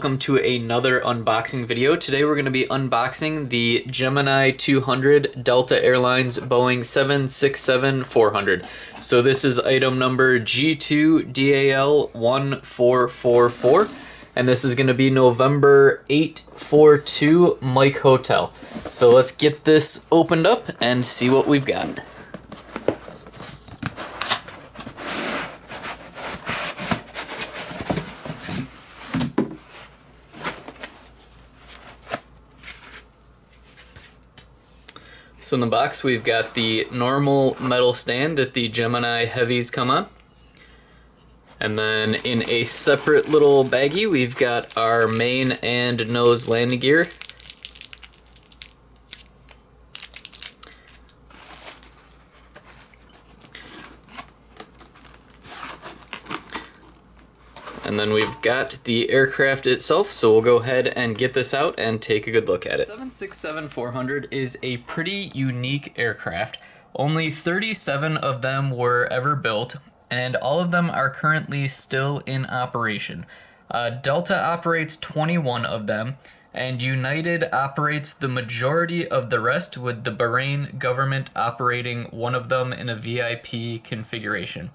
welcome to another unboxing video. Today we're going to be unboxing the Gemini 200 Delta Airlines Boeing 767-400. So this is item number G2DAL1444, and this is going to be November 842 Mike Hotel. So let's get this opened up and see what we've got. So in the box we've got the normal metal stand that the Gemini Heavies come on. And then in a separate little baggie we've got our main and nose landing gear. And then we've got the aircraft itself, so we'll go ahead and get this out and take a good look at it. 767-400 is a pretty unique aircraft. Only 37 of them were ever built, and all of them are currently still in operation. Delta operates 21 of them, and United operates the majority of the rest, with the Bahrain government operating one of them in a VIP configuration.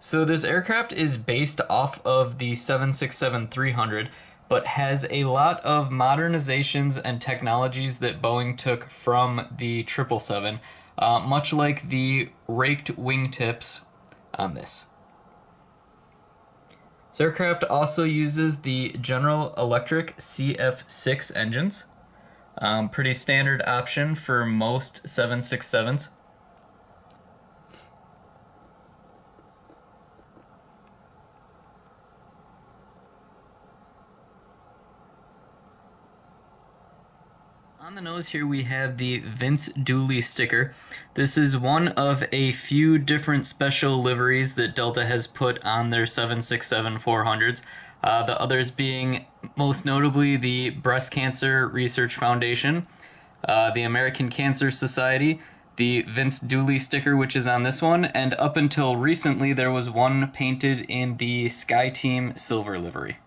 So this aircraft is based off of the 767-300, but has a lot of modernizations and technologies that Boeing took from the 777, much like the raked wingtips on this. This aircraft also uses the General Electric CF6 engines, pretty standard option for most 767s. On the nose here we have the Vince Dooley sticker. This is one of a few different special liveries that Delta has put on their 767-400s. The others being most notably the Breast Cancer Research Foundation, the American Cancer Society, the Vince Dooley sticker which is on this one, and up until recently there was one painted in the SkyTeam silver livery.